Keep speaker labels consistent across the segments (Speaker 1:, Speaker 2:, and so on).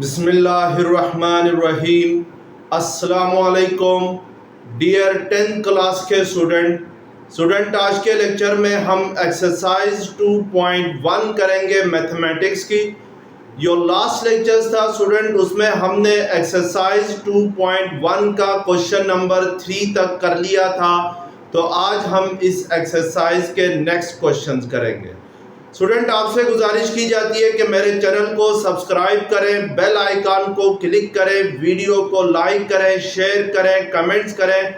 Speaker 1: बिस्मिल्लाहिर्रहमानिर्रहीम। अस्सलामुअलैकुम dear 10th class के स्टूडेंट आज के लेक्चर में हम एक्सरसाइज 2.1 करेंगे मैथमेटिक्स की। जो लास्ट लेक्चर्स था स्टूडेंट, उसमें हमने एक्सरसाइज 2.1 का क्वेश्चन नंबर 3 तक कर लिया था। तो आज हम इस एक्सरसाइज के नेक्स्ट क्वेश्चंस करेंगे। स्टूडेंट, आपसे गुजारिश की जाती है कि मेरे चैनल को सब्सक्राइब करें, बेल आइकन को क्लिक करें, वीडियो को लाइक करें, शेयर करें, कमेंट्स करें।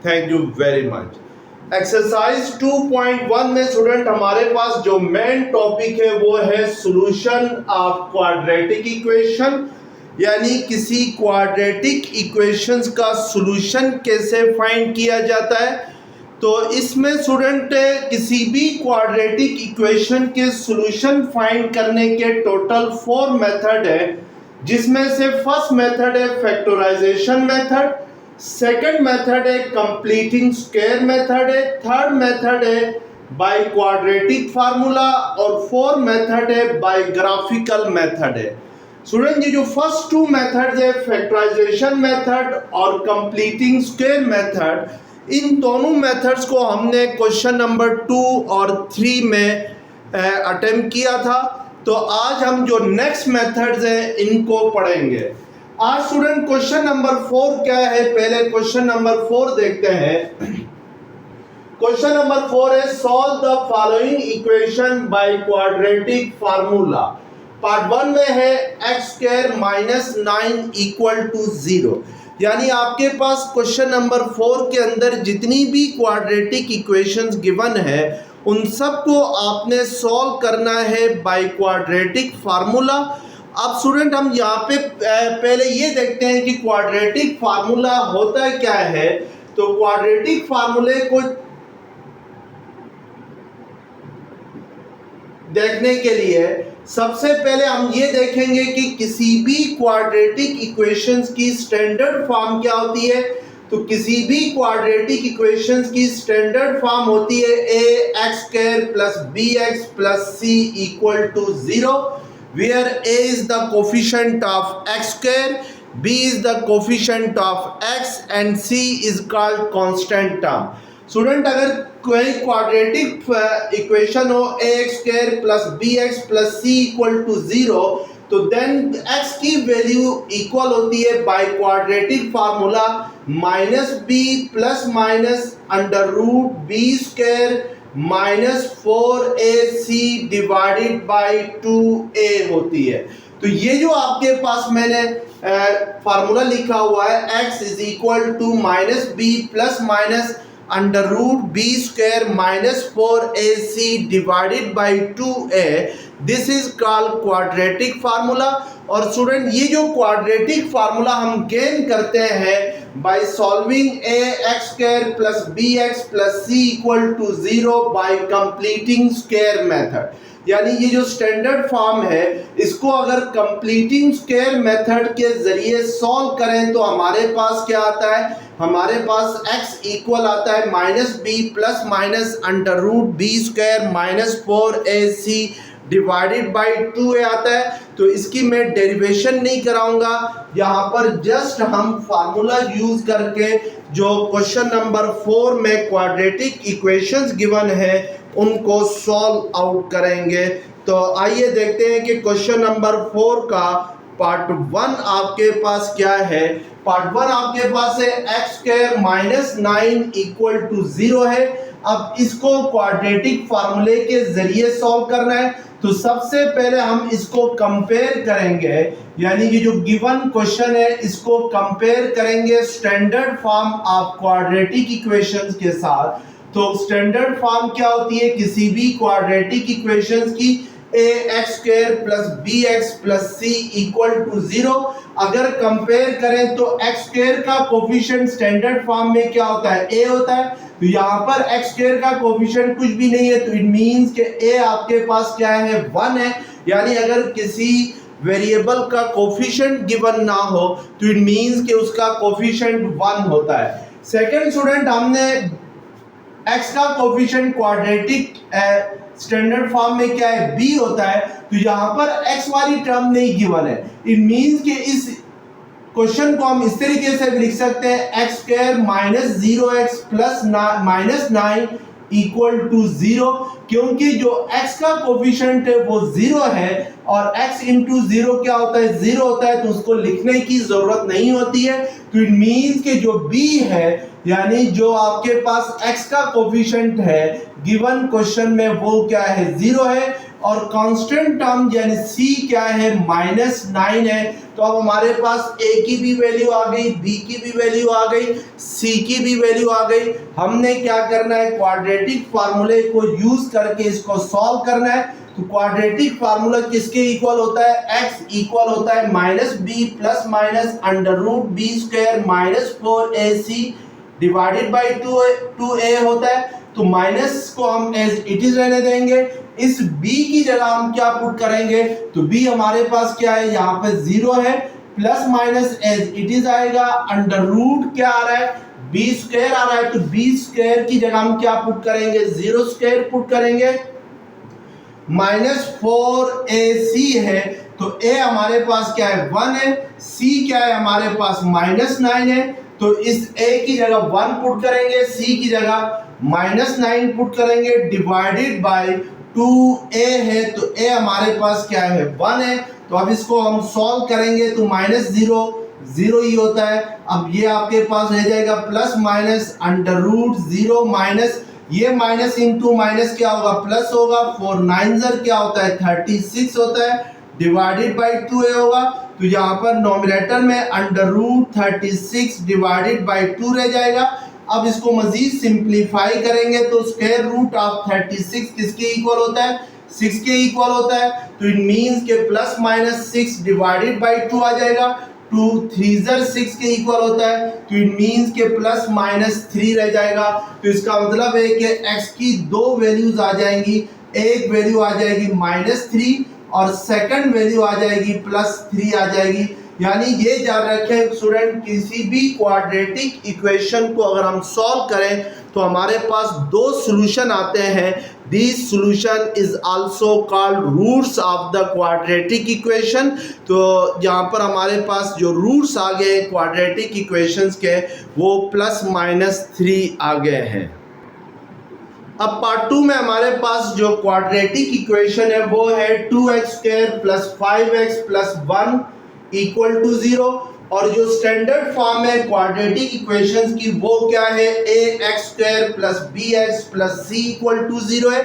Speaker 1: Thank you very much. Exercise 2.1 में स्टूडेंट हमारे पास जो मेन टॉपिक है वो है सॉल्यूशन ऑफ क्वाड्रेटिक इक्वेशन, यानी किसी क्वाड्रेटिक इक्वेशंस का सॉल्यूशन कैसे फाइंड किया जाता है। तो इसमें स्टूडेंट किसी भी क्वाड्रेटिक इक्वेशन के सॉल्यूशन फाइंड करने के टोटल 4 मेथड है, जिसमें से फर्स्ट मेथड है फैक्टराइजेशन मेथड, सेकंड मेथड है कंप्लीटिंग स्क्वायर मेथड है, थर्ड मेथड है बाय क्वाड्रेटिक फार्मूला और फोर्थ मेथड है बाय ग्राफिकल मेथड है। स्टूडेंट, ये जो फर्स्ट 2 मेथड्स है फैक्टराइजेशन मेथड और कंप्लीटिंग स्क्वायर मेथड, इन दोनों मेथड्स को हमने क्वेश्चन नंबर 2 और 3 में अटेम्प्ट किया था। तो आज हम जो नेक्स्ट मेथड्स हैं इनको पढ़ेंगे। आज स्टूडेंट क्वेश्चन नंबर 4 क्या है, पहले क्वेश्चन नंबर 4 देखते हैं। क्वेश्चन नंबर 4 है solve the following equation by quadratic formula. Part 1 में है x² - 9 = 0। यानी आपके पास क्वेश्चन नंबर 4 के अंदर जितनी भी क्वाड्रेटिक इक्वेशंस गिवन है उन सब को आपने सॉल्व करना है बाय क्वाड्रेटिक फार्मूला। अब स्टूडेंट हम यहाँ पे पहले ये देखते हैं कि क्वाड्रेटिक फार्मूला होता क्या है। तो क्वाड्रेटिक फार्मूले को देखने के लिए सबसे पहले हम ये देखेंगे कि किसी भी क्वाड्रेटिक इक्वेशंस की स्टैंडर्ड फॉर्म क्या होती है। तो किसी भी क्वाड्रेटिक इक्वेशंस की स्टैंडर्ड फॉर्म होती है ax² + bx + c = 0, where a is the coefficient of x², b is the coefficient of x and c is called constant term। Student, अगर कोई क्वाड्रेटिक इक्वेशन हो ax² + bx + c = 0, तो then x की value equal होती है by quadratic formula -b ±√b² - 4ac divided by 2a होती है। तो ये जो आपके पास मैंने फार्मूला लिखा हुआ है x = -b ± √b² - 4ac divided by 2a, this is called quadratic formula. और स्टूडेंट, ये जो क्वाड्रेटिक फार्मूला हम गेन करते हैं by solving ax² + bx + c = 0 bye completing square method, यानी ये जो स्टैंडर्ड फॉर्म है इसको अगर कंप्लीटिंग स्क्वायर मेथड के जरिए सॉल्व करें तो हमारे पास क्या आता है, हमारे पास x इक्वल आता है -b ± √b² - 4ac divided by 2a आता है। तो इसकी मैं डेरिवेशन नहीं कराऊंगा, यहाँ पर जस्ट हम फार्मूला यूज करके जो क्वेश्चन नंबर 4 में क्वाड्रेटिक इक्वेशंस गिवन है उनको सॉल्व आउट करेंगे। तो आइए देखते हैं कि क्वेश्चन नंबर 4 का पार्ट 1 आपके पास क्या है। पार्ट 1 आपके पास है x² - 9 = 0 है। अब इसको क्वाड्रेटिक फार्मूले के जरिए सॉल्व करना है। तो सबसे पहले हम इसको कंपेयर करेंगे, यानी ये जो गिवन क्वेश्चन है इसको कंपेयर करेंगे standard form of quadratic equations के साथ। तो स्टैंडर्ड फॉर्म क्या होती है किसी भी क्वाड्रेटिक इक्वेशंस की, ax² + bx + c = 0। अगर कंपेयर करें तो x² का कोफिशिएंट स्टैंडर्ड फॉर्म में क्या होता है, a होता है। तो यहाँ पर x² का कोफिशिएंट कुछ भी नहीं है, तो इट मींस कि a आपके पास क्या है, 1 है। यानी अगर किसी वेरिएबल का कोफिशिएंट गिवन ना हो तो इट मींस कि उसका कोफिशिएंट 1 होता है। सेकंड स्टूडेंट, हमने x का कोफिशिएंट क्वाड्रेटिक स्टैंडर्ड फॉर्म में क्या है, b होता है। तो यहाँ पर x वाली टर्म नहीं गिवन है। इट मींस कि इस क्वेश्चन को हम इस तरीके से भी लिख सकते हैं, x square minus 0x plus minus 9 equal to 0, क्योंकि जो x का कोफिशिएंट है वो 0 है और x इंटू 0 क्या होता है, 0 होता है, तो उसको लिखने की जरूरत नहीं होती है। तो इट मींस कि जो b है यानी जो आपके पास x का कोफिशिएंट है गिवन क्वेश्चन में वो क्या है, 0 है और कांस्टेंट टर्म यानी c क्या है, -9 है। तो अब हमारे पास a की भी वैल्यू आ गई, b की भी वैल्यू आ गई, c की भी वैल्यू आ गई। हमने क्या करना है, क्वाड्रेटिक फार्मूले को यूज करके इसको सॉल्व करना है। तो क्वाड्रेटिक फार्मूला किसके इक्वल होता है, x इक्वल होता है -b plus minus √b square -4ac divided by 2a होता है। तो माइनस को हम एज इट इज रहने देंगे, इस b की जगह हम क्या पुट करेंगे, तो b हमारे पास क्या है, यहाँ पे 0 है, plus minus as it is आएगा, अंडर रूट क्या आ रहा है, b स्क्वायर आ रहा है। तो b स्क्वायर की जगह हम क्या पुट करेंगे, 0 स्क्वायर पुट करेंगे, -4ac है। तो a हमारे पास क्या है, 1 है, c क्या है हमारे पास -9 है। तो इस a की जगह 1 पुट करेंगे, c की जगह -9 पुट करेंगे, डिवाइडेड बाय 2a है। तो a हमारे पास क्या है, 1 है। तो अब इसको हम सॉल्व करेंगे तो -0 0 ही होता है। अब ये आपके पास रह जाएगा प्लस माइनस √0 माइनस, ये माइनस इंटू माइनस क्या होगा, प्लस होगा, 4 9 क्या होता है, 36 होता है, डिवाइडेड बाई 2a होगा। तो यहाँ पर नॉमिनेटर में √36 डिवाइडेड बाई 2 रह जाएगा। अब इसको मजीद सिंप्लीफाई करेंगे तो स्क्वायर रूट ऑफ 36 किसके इक्वल होता है, 6 के इक्वल होता है। तो इट मींस के प्लस माइनस 6 डिवाइडेड बाई 2 आ जाएगा, 2 3 6 के इक्वल होता है। तो इट मींस के प्लस माइनस 3 रह जाएगा। तो इसका मतलब है कि x की दो वैल्यूज आ जाएंगी, एक वैल्यू आ जाएगी -3 और सेकंड वैल्यू आ जाएगी +3 आ जाएगी। यानी ये याद रखें स्टूडेंट, किसी भी क्वाड्रेटिक इक्वेशन को अगर हम सॉल्व करें तो हमारे पास दो सॉल्यूशन आते हैं। This solution is also called roots of the quadratic equation. तो यहाँ पर हमारे पास जो रूट्स आ गए क्वाड्रेटिक इक्वेशंस के वो +-3 आ गए हैं। अब पार्ट 2 में हमारे पास जो क्वाड्रेटिक इक्वेशन है वो है 2x² + 5x + 1 इक्वल टू 0 और जो स्टैंडर्ड फॉर्म है क्वाड्रेटिक इक्वेशंस की वो क्या है, ax² + bx + c equal to 0 है।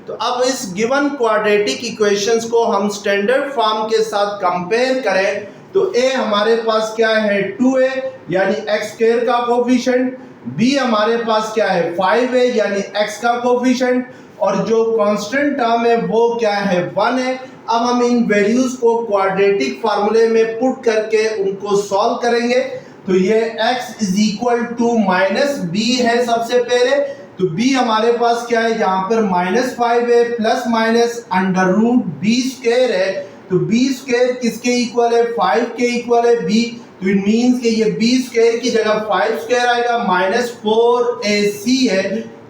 Speaker 1: तो अब इस गिवन क्वाड्रेटिक इक्वेशंस को हम स्टैंडर्ड फॉर्म के साथ कंपेयर करें तो a हमारे पास क्या है, 2a यानी x² का कोफिशिएंट, b हमारे पास क्या है, 5a यानी x का कोफिशिएंट और जो कांस्टेंट टर्म है वो क्या है, 1 है। अब हम इन वैल्यूज को क्वाड्रेटिक फार्मूले में पुट करके उनको सॉल्व करेंगे। तो ये x = -b है सबसे पहले। तो b हमारे पास क्या है, यहाँ पर -5 है, प्लस माइनस √b² है। तो b² किसके इक्वल है, 5 के इक्वल है b। तो इट मींस कि ये b² की जगह 5² आएगा, -4ac है।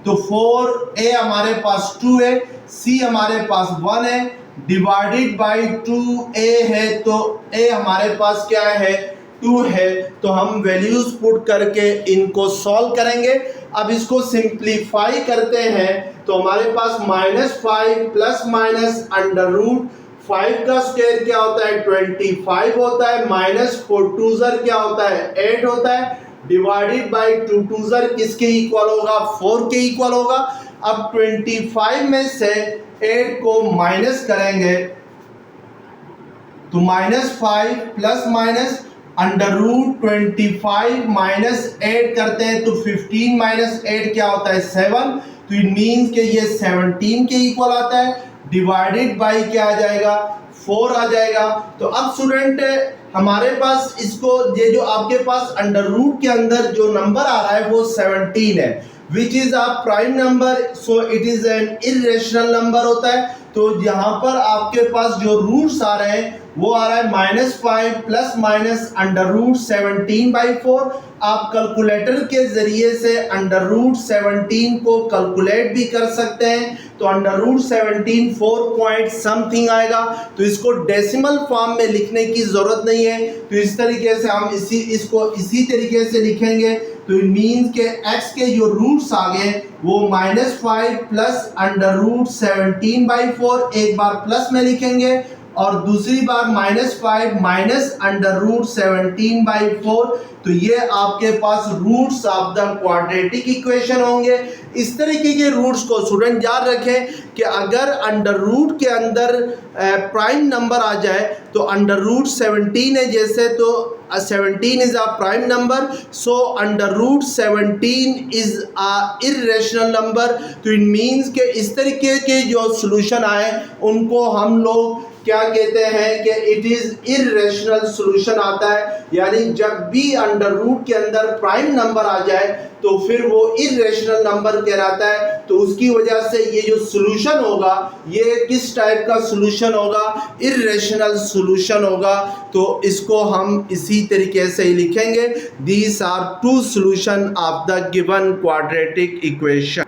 Speaker 1: तो 4a हमारे पास 2 है, c हमारे पास 1 है, डिवाइडेड बाई 2a है। तो a हमारे पास क्या है, 2 है। तो हम वैल्यूज पुट करके इनको सॉल्व करेंगे। अब इसको सिंप्लीफाई करते हैं तो हमारे पास -5 प्लस माइनस √5 का स्क्वायर क्या होता है, 25 होता है, -4 2 क्या होता है, 8 होता है, डिवाइडेड बाई 2 2 किसके इक्वल होगा, 4 के इक्वल होगा। अब 25 में से 8 को माइनस करेंगे तो -5 प्लस माइनस √25 -8 करते हैं तो 15 - 8 क्या होता है, 7। तो इट मींस कि ये 17 के इक्वल आता है, डिवाइडेड बाई क्या आ जाएगा, 4 आ जाएगा। तो अब स्टूडेंट हमारे पास इसको ये जो आपके पास अंडर रूट के अंदर जो नंबर आ रहा है वो 17 है, which is a prime number, so it is an irrational number होता है। तो यहाँ पर आपके पास जो रूट्स आ रहे हैं वो आ रहा है -5 प्लस माइनस √17/4। आप कैलकुलेटर के जरिए से √17 को कैलकुलेट भी कर सकते हैं। तो अंडर रूट 17 4 पॉइंट समथिंग आएगा। तो इसको डेसिमल फॉर्म में लिखने की ज़रूरत नहीं है, तो इस तरीके से हम इसको इसी तरीके से लिखेंगे। तो इट मीन्स के x के जो रूट्स आ गए वो -5 प्लस अंडर रूट 17/4, एक बार प्लस में लिखेंगे और दूसरी बार -5 माइनस अंडर रूट 17/4। तो ये आपके पास roots of the quadratic equation होंगे। इस तरीके के रूट्स को स्टूडेंट याद रखें कि अगर अंडर रूट के अंदर प्राइम नंबर आ जाए तो अंडर रूट 17 है जैसे, तो 17 is a prime number, so under root 17 is a irrational number. तो इट मीन्स के इस तरीके के जो सॉल्यूशन आए उनको हम लोग क्या कहते हैं कि इट इज इर्रेशनल सॉल्यूशन आता है, यानी जब भी अंडर रूट के अंदर प्राइम नंबर आ जाए तो फिर वो इर्रेशनल नंबर कहलाता है। तो उसकी वजह से ये जो सॉल्यूशन होगा ये किस टाइप का सॉल्यूशन होगा, इर्रेशनल सॉल्यूशन होगा। तो इसको हम इसी तरीके से ही लिखेंगे, these are two solution of the given quadratic equation.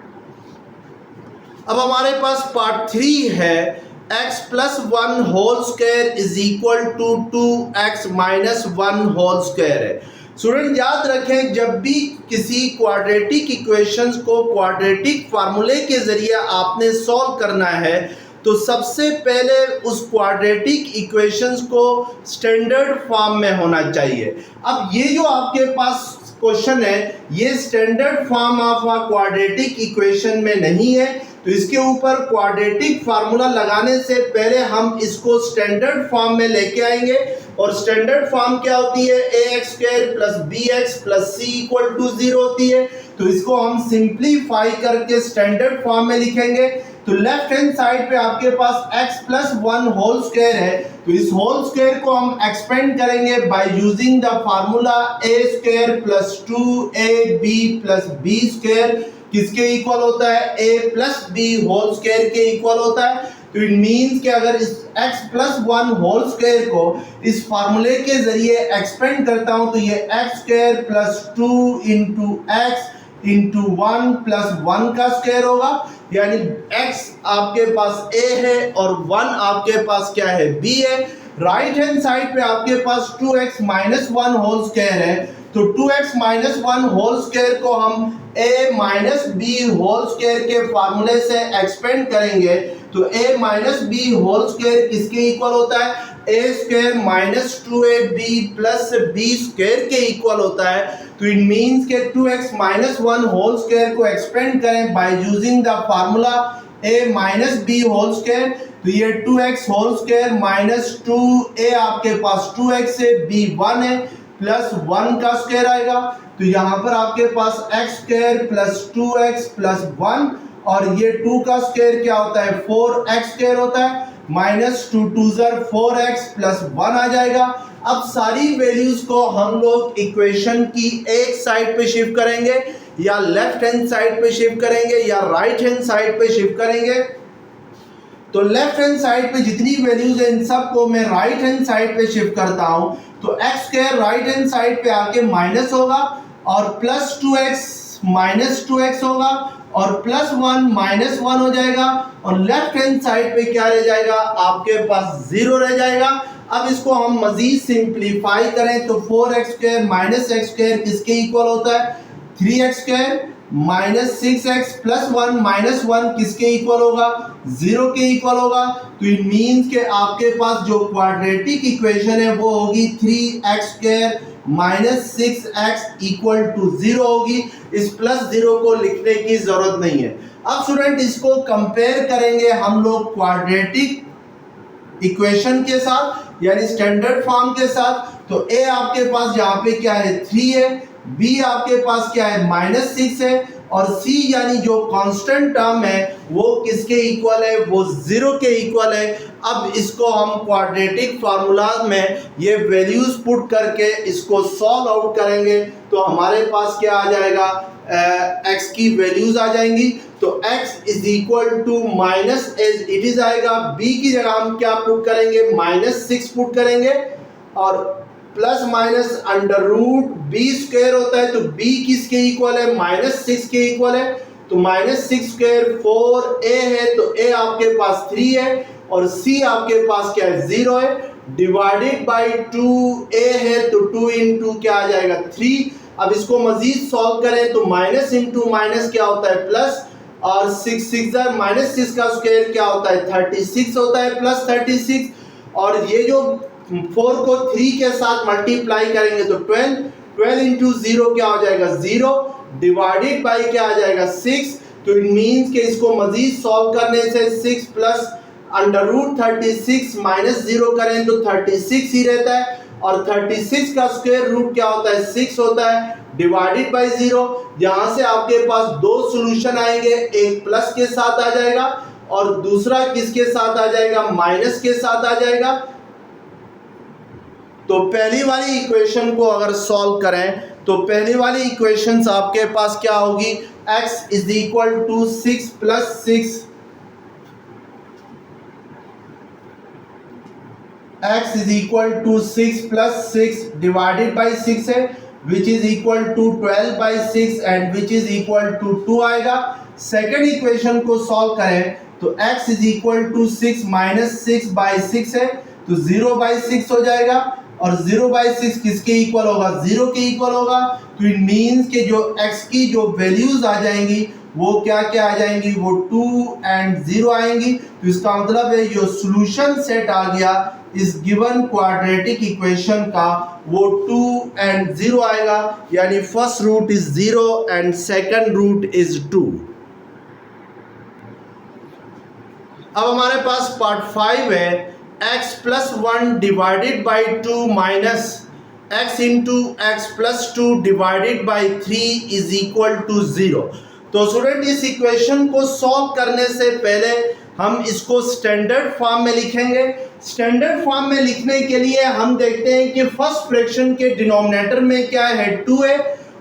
Speaker 1: अब हमारे पास पार्ट 3 है, x plus 1 whole square is equal to 2x minus 1 whole square है। स्टूडेंट याद रखें जब भी किसी क्वाड्रेटिक इक्वेशंस को क्वाड्रेटिक फार्मूले के ज़रिए आपने सॉल्व करना है तो सबसे पहले उस क्वाड्रेटिक इक्वेशंस को स्टैंडर्ड फॉर्म में होना चाहिए। अब ये जो आपके पास क्वेश्चन है ये standard form of a quadratic equation में नहीं है, तो इसके ऊपर क्वाड्रेटिक फार्मूला लगाने से पहले हम इसको स्टैंडर्ड फॉर्म में लेके आएंगे। और स्टैंडर्ड फॉर्म क्या होती है, ax² + bx + c = 0 होती है। तो इसको हम सिंप्लीफाई करके स्टैंडर्ड फॉर्म में लिखेंगे। तो लेफ्ट हैंड साइड पे आपके पास x + 1 होल स्क्वायर है, तो इस होल स्क्वायर को हम एक्सपेंड करेंगे bye using the formula a² + 2ab + b²। किसके इक्वल होता है, a + b होल स्क्वायर के इक्वल होता है। तो इट मीन्स कि अगर इस x + 1 होल स्क्वायर को इस फार्मूले के जरिए एक्सपेंड करता हूं तो ये x² + 2 × x × 1 + 1 का स्क्वायर होगा, यानी x आपके पास a है और 1 आपके पास क्या है, b है। राइट हैंड साइड पे आपके पास 2x - 1 होल स्क्वायर है, तो 2x - 1 होल स्क्वायर को हम a - b होल स्क्वायर के फार्मूले से एक्सपेंड करेंगे। तो a - b होल स्क्वायर किसके इक्वल होता है, a² - 2ab + b² के इक्वल होता है। तो इट मीन्स के 2x - 1 होल स्क्वायर को एक्सपेंड करें by using the formula a - b whole square. तो ये 2x whole square minus 2a आपके पास 2x है, b 1 है, प्लस 1 का स्क्वायर आएगा। तो यहाँ पर आपके पास x² + 2x + 1 और ये 2 का स्क्वायर क्या होता है, 4x² होता है, -2 × 2 = 4x + 1 आ जाएगा। अब सारी वैल्यूज को हम लोग इक्वेशन की एक साइड पे शिफ्ट करेंगे, या लेफ्ट हैंड साइड पे शिफ्ट करेंगे या राइट हैंड साइड पे शिफ्ट करेंगे। तो लेफ्ट हैंड साइड पे जितनी वैल्यूज है इन सब को मैं राइट हैंड साइड पे शिफ्ट करता हूं। तो x² राइट हैंड साइड पे आके माइनस होगा और प्लस 2x - 2x होगा और प्लस 1 - 1 हो जाएगा और लेफ्ट हैंड साइड पे क्या रह जाएगा, आपके पास 0 रह जाएगा। अब इसको हम मजीद सिंप्लीफाई करें तो 4x² - x² किसके इक्वल होता है, 3x² - 6x + 1 - 1 किसके इक्वल होगा, 0 के इक्वल होगा। तो इट मीन्स के आपके पास जो क्वाड्रेटिक इक्वेशन है वो होगी 3x² - 6x = 0 होगी। इस प्लस 0 को लिखने की जरूरत नहीं है। अब स्टूडेंट इसको कंपेयर करेंगे हम लोग क्वाड्रेटिक इक्वेशन के साथ, यानी स्टैंडर्ड फॉर्म के साथ। तो a आपके पास यहाँ पे क्या है, 3 है, b आपके पास क्या है, -6 है और c यानी जो कांस्टेंट टर्म है वो किसके इक्वल है, वो 0 के इक्वल है। अब इसको हम क्वाड्रेटिक फार्मूला में ये वैल्यूज पुट करके इसको सॉल्व आउट करेंगे तो हमारे पास क्या आ जाएगा, x की वैल्यूज आ जाएंगी। तो x = इट इज आएगा, b की जगह हम क्या पुट करेंगे, -6 पुट करेंगे और plus minus under root b² होता है। तो b किसके इक्वल है, -6 के इक्वल है। तो -6² 4a है, तो a आपके पास 3 है और c आपके पास क्या है 0 है, डिवाइडेड बाई 2a है तो 2 इंटू क्या आ जाएगा 3। अब इसको मजीद सॉल्व करें तो माइनस इंटू माइनस क्या होता है प्लस, और 6 -6 का स्क्वायर क्या होता है 36 होता है, प्लस 36। और ये जो 4 को 3 के साथ मल्टीप्लाई करेंगे तो 12 इंटू 0 क्या हो जाएगा 0, डिवाइडेड बाई क्या आ जाएगा 6। तो इट मीन्स कि इसको मजीद सॉल्व करने से 6 प्लस √36 माइनस 0 करें तो 36 ही रहता है, और 36 का स्क्वायर रूट क्या होता है 6 होता है, डिवाइडेड बाई 0। यहाँ से आपके पास दो सॉल्यूशन आएंगे, एक प्लस के साथ आ जाएगा और दूसरा किसके साथ आ जाएगा माइनस के साथ आ जाएगा। तो पहली वाली इक्वेशन को अगर सॉल्व करें तो पहली वाली इक्वेशंस आपके पास क्या होगी, x is equal to 6 plus 6, x is equal to 6 plus 6 divided by 6 है, which is equal to 12 by 6 and which is equal to 2 आएगा। सेकेंड इक्वेशन को सॉल्व करें तो x is equal to 6 minus 6 by 6 है, तो 0 by 6 हो जाएगा, और 0 बाई 6 किसके इक्वल होगा 0 के इक्वल होगा। तो इट मीन्स कि जो x की जो वैल्यूज आ जाएंगी वो क्या क्या आ जाएंगी, वो 2 एंड 0 आएंगी। तो इसका मतलब है जो सॉल्यूशन सेट आ गया इस गिवन क्वाड्रेटिक इक्वेशन का वो 2 एंड 0 आएगा, यानी first root is 0 and second root is 2। अब हमारे पास पार्ट 5 है, x plus 1 divided by 2 minus x into x plus 2 divided by 3 is equal to 0। तो स्टूडेंट इस इक्वेशन को सॉल्व करने से पहले हम इसको स्टैंडर्ड फॉर्म में लिखेंगे। स्टैंडर्ड फॉर्म में लिखने के लिए हम देखते हैं कि फर्स्ट फ्रैक्शन के डिनोमिनेटर में क्या है 2 है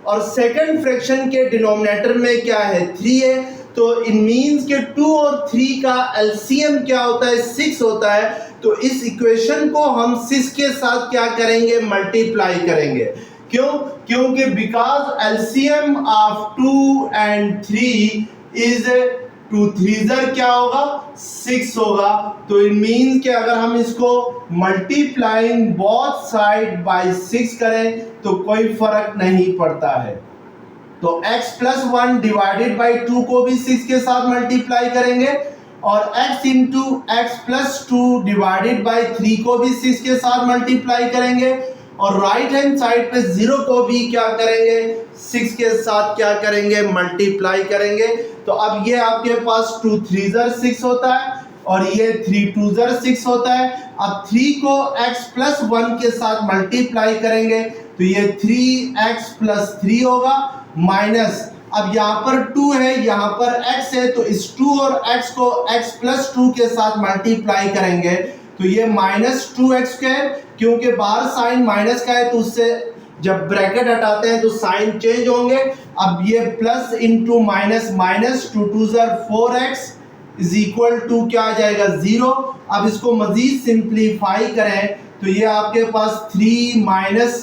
Speaker 1: और सेकंड फ्रैक्शन के डिनोमिनेटर में क्या है 3 है। तो इट मीन्स कि 2 और 3 का एलसीएम क्या होता है 6 होता है। तो इस इक्वेशन को हम 6 के साथ क्या करेंगे मल्टीप्लाई करेंगे। क्यों? क्योंकि because LCM of 2 and 3 is 2 3 क्या होगा 6 होगा। तो इट मीन्स कि अगर हम इसको मल्टीप्लाइंग बोथ साइड बाय 6 करें तो कोई फर्क नहीं पड़ता है। तो x प्लस 1 डिवाइडेड बाई 2 को भी 6 के साथ मल्टीप्लाई करेंगे और x into x plus 2 divided by 3 को भी 6 के साथ मल्टीप्लाई करेंगे और राइट हैंड साइड पे 0 को भी क्या करेंगे 6 के साथ क्या करेंगे मल्टीप्लाई करेंगे। तो अब ये आपके पास 2 3 6 होता है और ये 3 2 6 होता है। अब 3 को x प्लस 1 के साथ मल्टीप्लाई करेंगे तो ये 3x प्लस 3 होगा माइनस, अब यहाँ पर 2 है यहाँ पर x है तो इस 2 और x को x प्लस 2 के साथ मल्टीप्लाई करेंगे तो ये माइनस 2x स्क्वायर, क्योंकि बाहर साइन माइनस का है तो उससे जब ब्रैकेट हटाते हैं तो साइन चेंज होंगे। अब ये plus into minus, minus 2 2 4x is equal to क्या आ जाएगा 0। अब इसको मजीद सिंप्लीफाई करें तो ये आपके पास 3 माइनस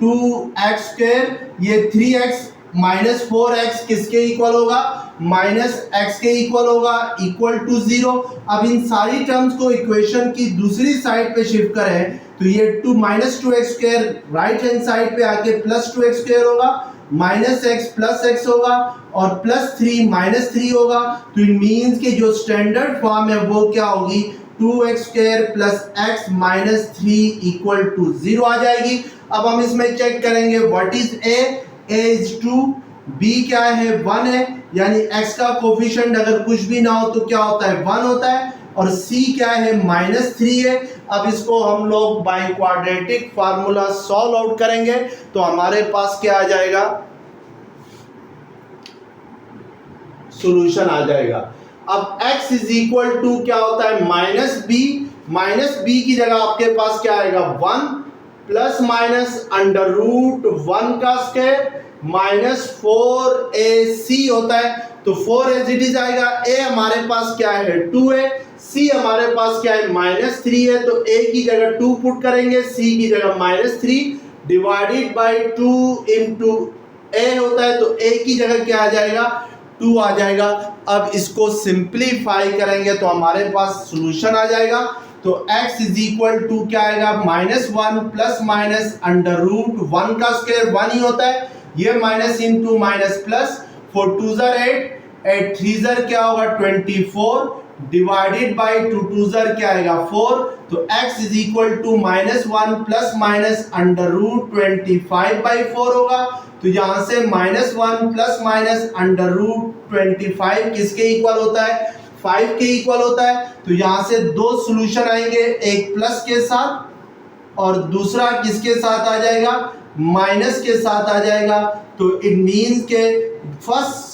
Speaker 1: 2x स्क्वायर, ये 3x माइनस 4x किसके इक्वल होगा माइनस x के इक्वल होगा इक्वल टू 0। अब इन सारी टर्म्स को इक्वेशन की दूसरी साइड पे शिफ्ट करें तो ये 2 minus 2x square right hand side पे आके प्लस 2x स्क्वायर होगा, माइनस x प्लस x होगा और प्लस 3 माइनस 3 होगा। तो इट मीन्स कि जो स्टैंडर्ड फॉर्म है वो क्या होगी 2x square plus x minus 3 equal to 0 आ जाएगी। अब हम इसमें चेक करेंगे what is a is 2, b क्या है 1 है, यानी x का कोफिशिएंट अगर कुछ भी ना हो तो क्या होता है 1 होता है, और c क्या है माइनस 3 है। अब इसको हम लोग by quadratic formula solve out करेंगे तो हमारे पास क्या आ जाएगा सॉल्यूशन आ जाएगा। अब x इज इक्वल टू क्या होता है माइनस b की जगह आपके पास क्या आएगा 1 प्लस माइनस अंडर रूट 1 का स्क्वायर माइनस 4ac होता है। तो 4 एज इट इज आएगा, a हमारे पास क्या है 2 है, c हमारे पास क्या है माइनस 3 है, तो a की जगह 2 पुट करेंगे, c की जगह minus 3 divided by 2 into a होता है तो a की जगह क्या आ जाएगा 2 आ जाएगा। अब इसको सिंप्लीफाई करेंगे तो हमारे पास सॉल्यूशन आ जाएगा। तो x इज इक्वल टू क्या आएगा, -1 प्लस माइनस अंडर रूट 1 का स्क्वायर 1 ही होता है, ये माइनस इंटू माइनस प्लस, 4 2 ज़र 8, 8 3 ज़र क्या होगा 24 डिवाइडेड बाई 2 2 ज़र क्या आएगा 4। तो x is equal to -1 plus minus under root 25/4 होगा। तो यहाँ से -1 प्लस माइनस अंडर रूट 25 किसके इक्वल होता है, 5 के इक्वल होता है। तो यहाँ से दो सॉल्यूशन आएंगे, एक प्लस के साथ और दूसरा किसके साथ आ जाएगा, माइनस के साथ आ जाएगा। तो इट मीन्स के फर्स्ट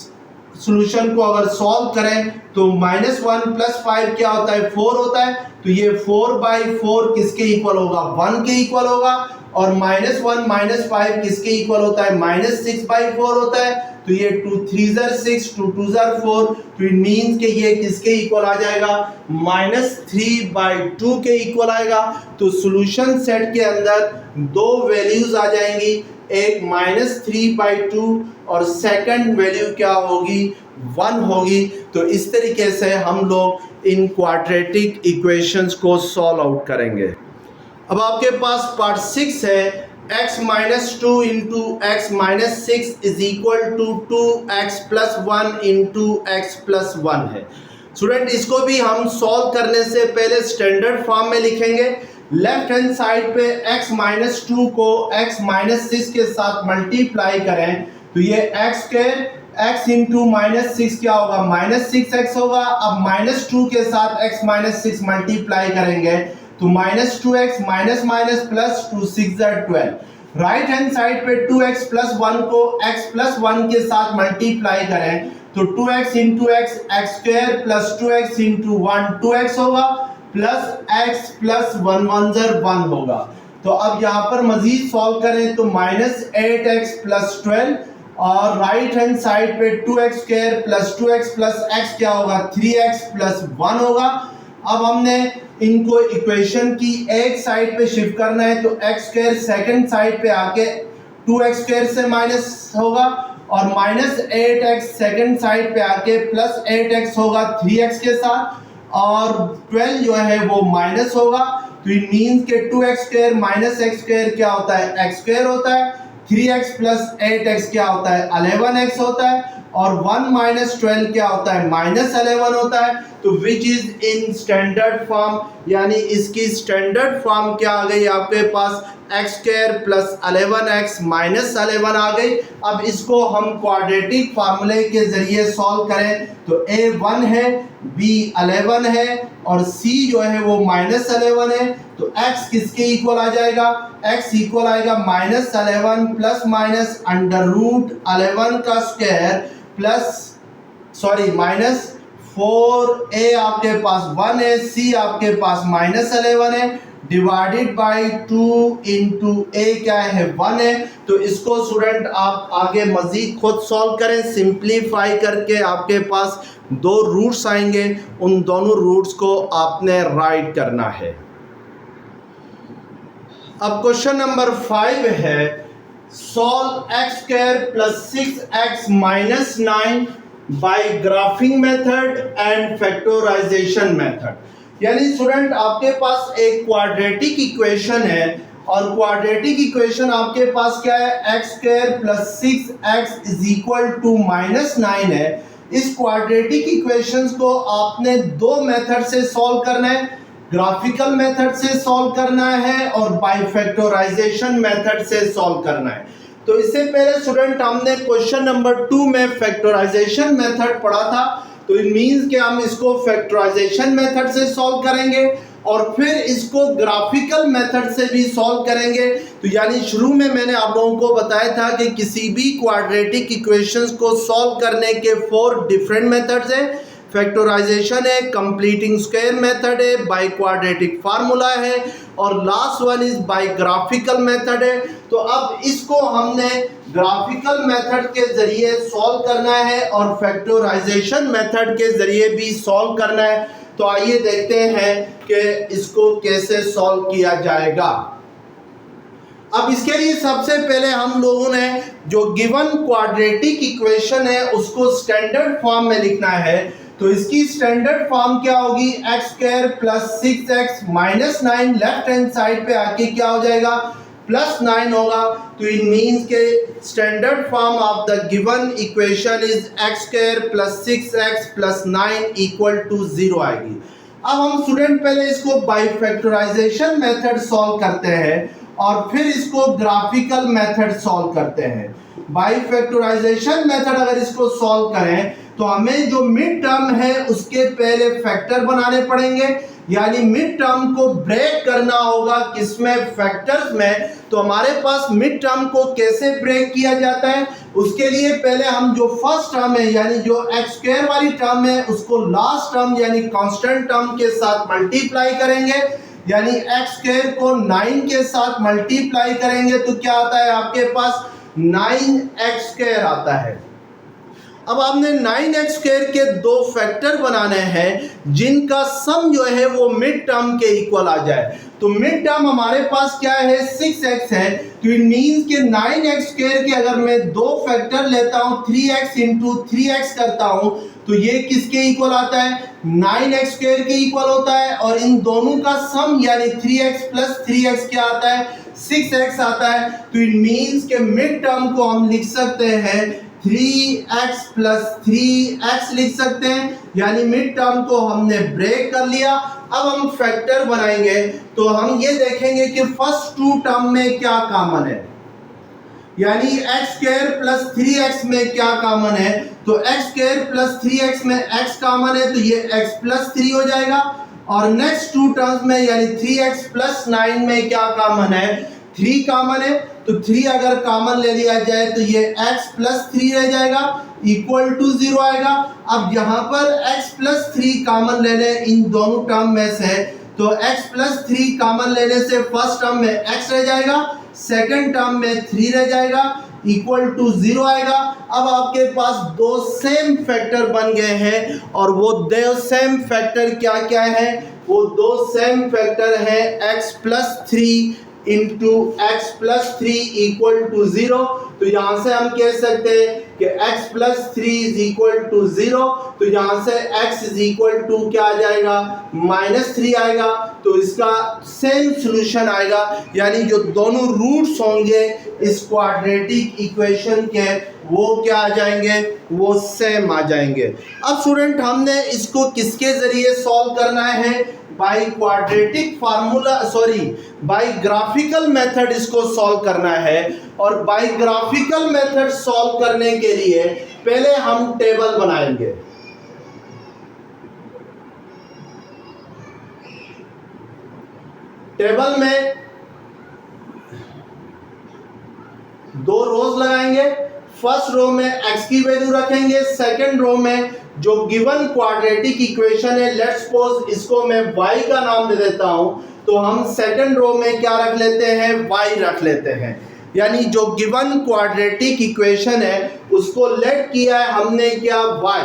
Speaker 1: सॉल्यूशन को अगर सॉल्व करें तो -1 प्लस 5 क्या होता है 4 होता है। तो ये 4/4 किसके इक्वल होगा, 1 के इक्वल होगा। और -1 माइनस 5 किसके इक्वल होता है, -6/4 होता है। तो ये 2 3 ज़र 6, 2 2 ज़र 4। तो इट मीन्स के ये किसके इक्वल आ जाएगा, -3/2 के इक्वल आएगा। तो सॉल्यूशन सेट के अंदर दो वैल्यूज आ जाएंगी, एक -3/2 और सेकंड वैल्यू क्या होगी, 1 होगी। तो इस तरीके से हम लोग इन क्वाड्रेटिक इक्वेशंस को सॉल्व आउट करेंगे। अब आपके पास पार्ट 6 है, x minus 2 into x minus 6 is equal to 2x plus 1 into x plus 1 है। स्टूडेंट इसको भी हम सॉल्व करने से पहले स्टैंडर्ड फॉर्म में लिखेंगे। लेफ्ट हैंड साइड पे x माइनस 2 को x माइनस 6 के साथ मल्टीप्लाई करें तो ये x square x into minus 6 क्या होगा, -6x होगा। अब -2 के साथ x माइनस 6 मल्टीप्लाई करेंगे तो -2x माइनस माइनस प्लस 2 6 ज़र 12। राइट हैंड साइड पे 2x प्लस 1 को x प्लस 1 के साथ मल्टीप्लाई करें तो 2x into x x square plus 2x into 1 2x होगा प्लस x प्लस 1 1 ज़र 1 होगा। तो अब यहाँ पर मजीद सॉल्व करें तो -8x प्लस 12 और राइट हैंड साइड पे 2x square plus 2x plus x क्या होगा 3x प्लस 1 होगा। अब हमने इनको इक्वेशन की एक साइड पे शिफ्ट करना है तो x स्क्वायर सेकंड साइड पे आके 2x स्क्वायर से माइनस होगा और -8x सेकंड साइड पे आके प्लस 8x होगा 3x के साथ और 12 जो है वो माइनस होगा। तो इट मींस के 2x square minus x square क्या होता है, x स्क्वायर होता है। 3x प्लस 8x क्या होता है, 11x होता है और 1 माइनस 12 क्या होता है, -11 होता है। तो which is in standard form, यानी इसकी स्टैंडर्ड फॉर्म क्या आ गई आपके पास, x square plus 11x minus 11 आ गई। अब इसको हम क्वाड्रेटिक फार्मूले के जरिए सॉल्व करें तो a 1 है, b 11 है और c जो है वो -11 है। तो x किसके इक्वल आ जाएगा, x इक्वल आएगा -11 प्लस माइनस अंडर रूट 11 का स्क्वायर प्लस -4a आपके पास 1 है, c आपके पास -11 है डिवाइडेड बाई 2 इंटू a क्या है 1 है। तो इसको स्टूडेंट आप आगे मजीद खुद सॉल्व करें, सिंप्लीफाई करके आपके पास दो रूट्स आएंगे, उन दोनों रूट्स को आपने राइट करना है। अब क्वेश्चन नंबर 5 है, solve x square plus 6x minus 9 by graphing method and factorisation method. यानी स्टूडेंट आपके पास एक क्वाड्रेटिक इक्वेशन है और क्वाड्रेटिक इक्वेशन आपके पास क्या है, x square plus 6x is equal to -9 है। इस क्वाड्रेटिक इक्वेशंस को आपने दो मेथड से सॉल्व करना है, ग्राफिकल मेथड से सॉल्व करना है और बाय फैक्टराइजेशन मेथड से सॉल्व करना है। तो इससे पहले स्टूडेंट हमने क्वेश्चन नंबर 2 में फैक्टराइजेशन मेथड पढ़ा था। तो इट मीन्स कि हम इसको फैक्टराइजेशन मेथड से सॉल्व करेंगे और फिर इसको ग्राफिकल मेथड से भी सॉल्व करेंगे। तो यानी शुरू में मैंने आप लोगों को बताया था कि किसी भी क्वाड्रेटिक इक्वेशंस को सॉल्व करने के 4 डिफरेंट मेथड्स हैं। फैक्टराइजेशन है, कंप्लीटिंग स्क्वायर मेथड है, बाय क्वाड्रेटिक फार्मूला है और last one is by graphical method है। तो अब इसको हमने ग्राफिकल मेथड के जरिए सॉल्व करना है और फैक्टराइजेशन मेथड के जरिए भी सॉल्व करना है। तो आइए देखते हैं कि इसको कैसे सॉल्व किया जाएगा। अब इसके लिए सबसे पहले हम लोगों ने जो गिवन क्वाड्रेटिक इक्वेशन है उसको स्टैंडर्ड फॉर्म में लिखना है। तो इसकी स्टैंडर्ड फॉर्म क्या होगी, x square plus 6x minus 9 left hand side पे आके क्या हो जाएगा, प्लस 9 होगा। तो इट मीन्स के standard form of the given equation is x square plus 6x plus 9 equal to 0 आएगी। अब हम स्टूडेंट पहले इसको बाई फैक्टराइजेशन मेथड सॉल्व करते हैं और फिर इसको ग्राफिकल मेथड सॉल्व करते हैं। बाई फैक्टराइजेशन मेथड अगर इसको सॉल्व करें तो हमें जो मिड टर्म है उसके पहले फैक्टर बनाने पड़ेंगे, यानी मिड टर्म को ब्रेक करना होगा किसमें, फैक्टर्स में। तो हमारे पास मिड टर्म को कैसे ब्रेक किया जाता है, उसके लिए पहले हम जो फर्स्ट टर्म है यानी जो एक्स स्क्वायर वाली टर्म है उसको लास्ट टर्म यानी कांस्टेंट टर्म के साथ मल्टीप्लाई करेंगे, यानी एक्स स्क्वायर को 9 के साथ मल्टीप्लाई करेंगे तो क्या आता है आपके पास 9x स्क्वायर आता है। अब आपने 9x स्क्वायर के दो फैक्टर बनाने हैं जिनका सम जो है वो मिड टर्म के इक्वल आ जाए। तो मिड टर्म हमारे पास क्या है, 6x है। तो इट मीन्स कि 9x स्क्वायर के अगर मैं दो फैक्टर लेता हूँ 3x इंटू 3x करता हूँ तो ये किसके इक्वल आता है, 9x स्क्वायर के इक्वल होता है। और इन दोनों का सम यानी 3x प्लस 3x क्या आता है, 6x आता है। तो इट मीन्स के मिड टर्म को हम लिख सकते हैं 3x प्लस 3x लिख सकते हैं, यानी मिड टर्म को हमने ब्रेक कर लिया। अब हम फैक्टर बनाएंगे तो हम ये देखेंगे कि फर्स्ट टू टर्म में क्या कॉमन है, यानी एक्स स्क्वायर प्लस 3x में क्या कॉमन है। तो एक्स स्क्वायर प्लस 3x में x कॉमन है तो ये x प्लस 3 हो जाएगा। और नेक्स्ट टू टर्म्स में यानी 3x प्लस 9 में क्या कॉमन है, 3 कॉमन है। तो 3 अगर कॉमन ले लिया जाए तो ये x प्लस 3 रह जाएगा इक्वल टू 0 आएगा। अब यहाँ पर x प्लस 3 कॉमन लेने इन दोनों टर्म में से, तो x प्लस 3 कॉमन लेने से फर्स्ट टर्म में x रह जाएगा, सेकंड टर्म में 3 रह जाएगा इक्वल टू 0 आएगा। अब आपके पास दो सेम फैक्टर बन गए हैं और वो दो सेम फैक्टर क्या क्या है, वो दो सेम फैक्टर है x plus 3 into x plus 3 equal to 0। तो यहाँ से हम कह सकते हैं कि x plus 3 is equal to 0। तो यहाँ से x इज इक्वल टू क्या आ जाएगा, -3 आएगा। तो इसका सेम सॉल्यूशन आएगा, यानी जो दोनों रूट्स होंगे इस क्वाड्रेटिक इक्वेशन के वो क्या आ जाएंगे, वो सेम आ जाएंगे। अब स्टूडेंट हमने इसको किसके जरिए सॉल्व करना है, by quadratic formula by graphical method इसको सॉल्व करना है। और बाई ग्राफिकल मेथड सॉल्व करने के लिए पहले हम टेबल बनाएंगे। टेबल में दो रोज लगाएंगे, फर्स्ट रो में x की वैल्यू रखेंगे, सेकंड रो में जो गिवन क्वाड्रेटिक इक्वेशन है, लेट्स सपोज इसको मैं y का नाम दे देता हूं, तो हम सेकंड रो में क्या रख लेते हैं, y रख लेते हैं। यानी जो गिवन क्वाड्रेटिक इक्वेशन है उसको लेट किया है हमने क्या, y,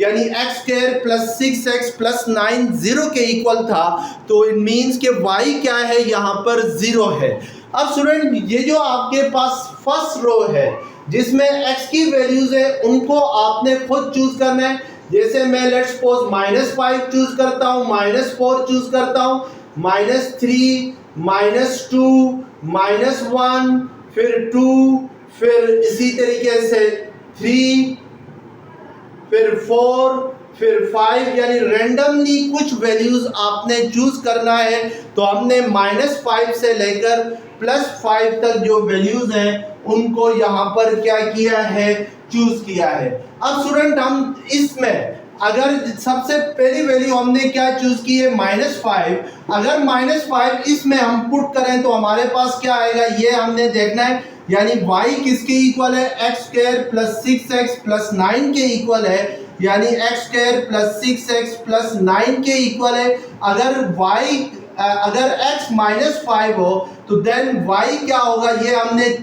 Speaker 1: यानी x square plus 6x plus 9 0 के इक्वल था। तो इट मीन्स के y क्या है, यहाँ पर 0 है। अब स्टूडेंट ये जो आपके पास फर्स्ट रो है जिसमें x की वैल्यूज है उनको आपने खुद चूज करना है। जैसे मैं लेट्स सपोज -5 चूज करता हूँ, -4 चूज करता हूँ, -3, -2, -1, फिर 2, फिर इसी तरीके से 3, फिर 4, फिर 5, यानी रैंडमली कुछ वैल्यूज आपने चूज करना है। तो हमने -5 से लेकर +5 तक जो वैल्यूज हैं उनको यहाँ पर क्या किया है, चूज किया है। अब स्टूडेंट हम इसमें अगर सबसे पहली वैल्यू हमने क्या चूज की है, -5, अगर -5 इसमें हम पुट करें तो हमारे पास क्या आएगा ये हमने देखना है। यानी y किसके इक्वल है, x square plus 6x plus 9 के इक्वल है, यानी x square plus 6x plus 9 के इक्वल है। अगर x -5 हो तो देन y क्या होगा, ये हमने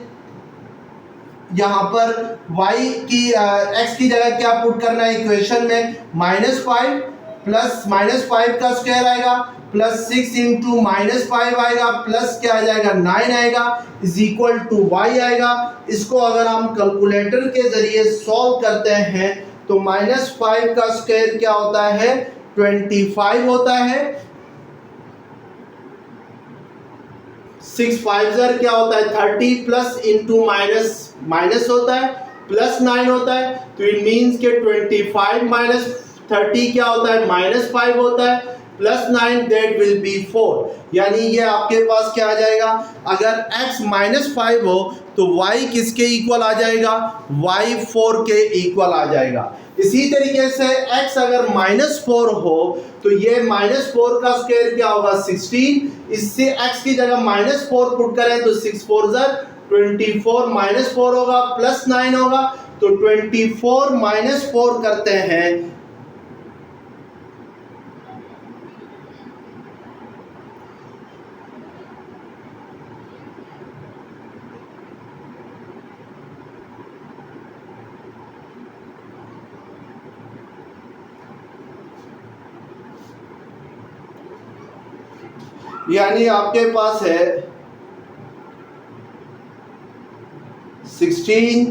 Speaker 1: यहाँ पर y की x की जगह क्या पुट करना है इक्वेशन में, -5 प्लस -5 का स्क्वायर आएगा प्लस 6 इंटू -5 आएगा, प्लस क्या आ जाएगा 9 आएगा, इज इक्वल टू y आएगा। इसको अगर हम कैलकुलेटर के जरिए सॉल्व करते हैं तो -5 का स्क्वायर क्या होता है 25 होता है, 6 5 क्या होता है 30, प्लस इंटू माइनस होता है, प्लस 9 होता है, तो इट मीन्स के 25 माइनस 30 क्या होता है -5 होता है, प्लस 9 दैट विल बी 4। यानी ये आपके पास क्या आ जाएगा, अगर x -5 हो तो y किसके इक्वल आ जाएगा, y 4 के इक्वल आ जाएगा। इसी तरीके से x अगर -4 हो तो ये -4 का स्क्वायर क्या होगा 16, इससे x की जगह -4 पुट करें तो 6 4 24 -4 होगा, प्लस 9 होगा, तो 24 -4 करते हैं यानी आपके पास है 16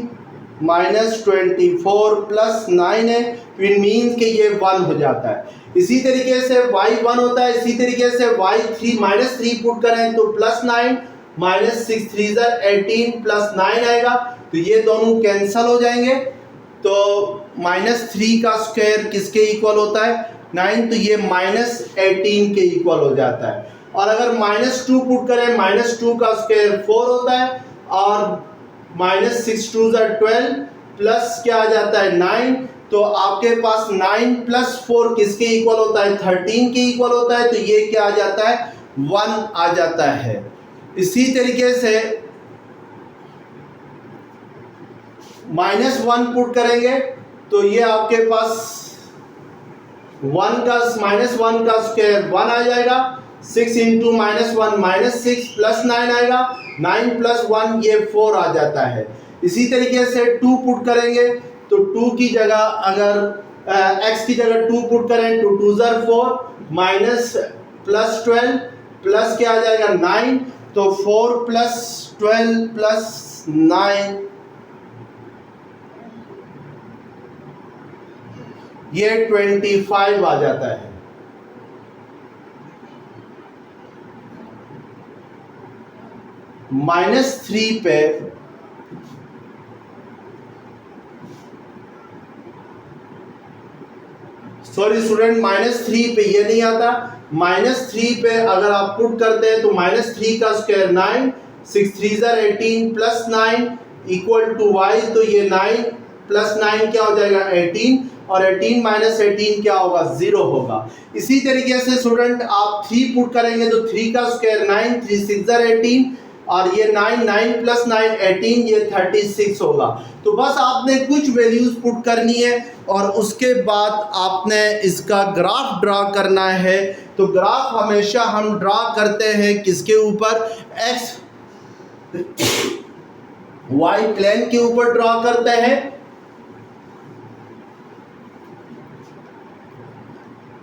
Speaker 1: -24 प्लस 9 है, इट मीन्स कि ये 1 हो जाता है। इसी तरीके से y 1 होता है, इसी तरीके से y 3 -3 पुट करें तो प्लस 9 -6 3 18 प्लस 9 आएगा, तो ये दोनों कैंसल हो जाएंगे, तो -3 का स्क्वायर किसके इक्वल होता है 9, तो ये -18 के इक्वल हो जाता है। और अगर -2 पुट करें, -2 का स्क्वायर 4 होता है, और -6 2 12 प्लस क्या आ जाता है 9, तो आपके पास 9 प्लस 4 किसके इक्वल होता है 13 के इक्वल होता है, तो ये क्या आ जाता है 1 आ जाता है। इसी तरीके से -1 पुट करेंगे तो ये आपके पास 1 का स्क्वायर 1 आ जाएगा, 6 इंटू -1 -6 प्लस 9 आएगा, 9 प्लस 1 ये 4 आ जाता है। इसी तरीके से 2 पुट करेंगे तो 2 की जगह अगर x की जगह 2 पुट करें तो 2 4 माइनस प्लस 12 प्लस क्या आ जाएगा 9, तो 4 प्लस 12 प्लस 9 ये 25 आ जाता है। -3 पे सॉरी स्टूडेंट -3 पे ये नहीं आता, -3 पे अगर आप पुट करते हैं तो -3 का square 9, 6 3 18 plus 9 equal to y, तो ये 9 प्लस 9 क्या हो जाएगा 18, और 18 माइनस 18 क्या होगा 0 होगा। इसी तरीके से स्टूडेंट आप 3 पुट करेंगे तो 3 का स्क्वायर 9, 3 6 18, और ये 9 प्लस 9 18, ये 36 होगा। तो बस आपने कुछ वैल्यूज पुट करनी है और उसके बाद आपने इसका ग्राफ ड्रा करना है। तो ग्राफ हमेशा हम ड्रा करते हैं किसके ऊपर, एक्स वाई प्लेन के ऊपर ड्रा करते हैं।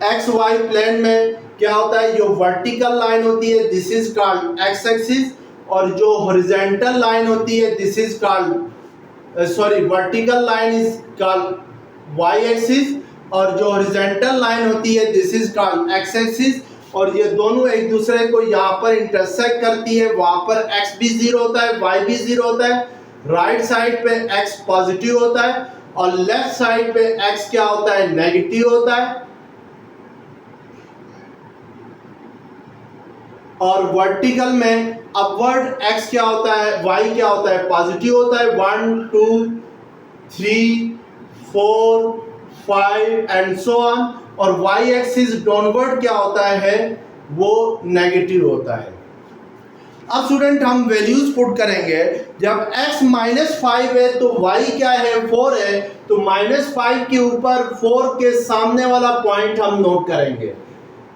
Speaker 1: एक्स वाई प्लेन में क्या होता है, जो वर्टिकल लाइन होती है this is called x axis, और जो हॉरिजॉन्टल लाइन होती है this is called vertical line is called y axis, और जो हॉरिजॉन्टल लाइन होती है this is called x axis. और ये दोनों एक दूसरे को यहाँ पर इंटरसेक्ट करती है, वहाँ पर x भी 0 होता है, y भी 0 होता है। राइट साइड पे x पॉजिटिव होता है और लेफ्ट साइड पे x क्या होता है, नेगेटिव होता है। और वर्टिकल में अपवर्ड x क्या होता है, y क्या होता है, पॉजिटिव होता है। 1 2 3 4 5 एंड सो ऑन। और y एक्सिस डाउनवर्ड क्या होता है, वो नेगेटिव होता है। अब स्टूडेंट हम वैल्यूज पुट करेंगे। जब x -5 है तो y क्या है 4 है, तो -5 के ऊपर 4 के सामने वाला पॉइंट हम नोट करेंगे।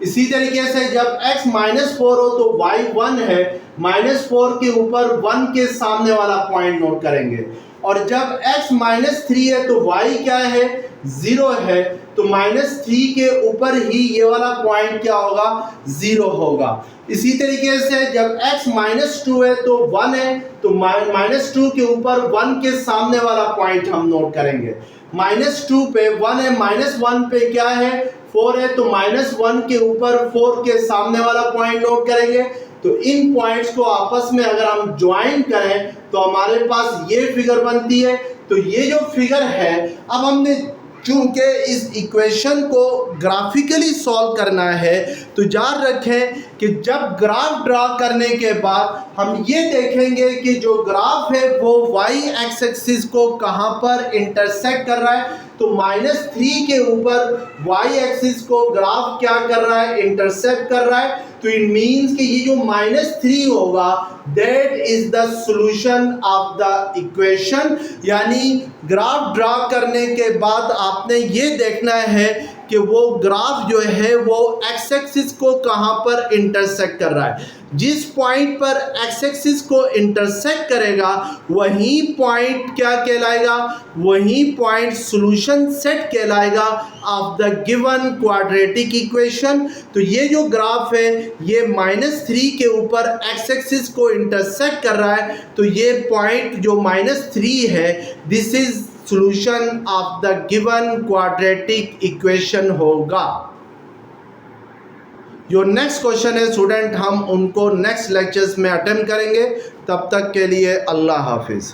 Speaker 1: इसी तरीके से जब x -4 हो तो y 1 है, -4 के ऊपर 1 के सामने वाला पॉइंट नोट करेंगे। और जब x -3 है तो y क्या है, ज़ीरो है तो -3 के ऊपर ही ये वाला पॉइंट क्या होगा, ज़ीरो होगा। इसी तरीके से जब x -2 है तो 1 है, तो -2 के ऊपर 1 के सामने वाला पॉइंट हम नोट करेंगे। -2 पे 1 है, -1 पे क्या है, 4 है, तो -1 के ऊपर 4 के सामने वाला पॉइंट नोट करेंगे। तो इन पॉइंट्स को आपस में अगर हम ज्वाइन करें तो हमारे पास ये फिगर बनती है। तो ये जो फिगर है, अब हमने चूंकि इस इक्वेशन को ग्राफिकली सॉल्व करना है तो याद रखें कि जब ग्राफ ड्रा करने के बाद हम ये देखेंगे कि जो ग्राफ है वो y एक्सिस को कहाँ पर इंटरसेक्ट कर रहा है। तो -3 के ऊपर y एक्सिस को ग्राफ क्या कर रहा है, इंटरसेक्ट कर रहा है। तो इट मीन्स कि ये जो -3 होगा that is the solution of the equation. यानी ग्राफ ड्रा करने के बाद आपने ये देखना है कि वो ग्राफ जो है वो एक्स एक्सिस को कहाँ पर इंटरसेक्ट कर रहा है। जिस पॉइंट पर एक्स एक्सिस को इंटरसेक्ट करेगा वही पॉइंट क्या कहलाएगा, वही पॉइंट सॉल्यूशन सेट कहलाएगा of the given quadratic equation. तो ये जो ग्राफ है ये -3 के ऊपर एक्स एक्सिस को इंटरसेक्ट कर रहा है, तो ये पॉइंट जो -3 है this is solution of the given quadratic equation होगा। जो नेक्स्ट क्वेश्चन है स्टूडेंट हम उनको नेक्स्ट लेक्चर्स में अटेम्प्ट करेंगे। तब तक के लिए अल्लाह हाफिज़।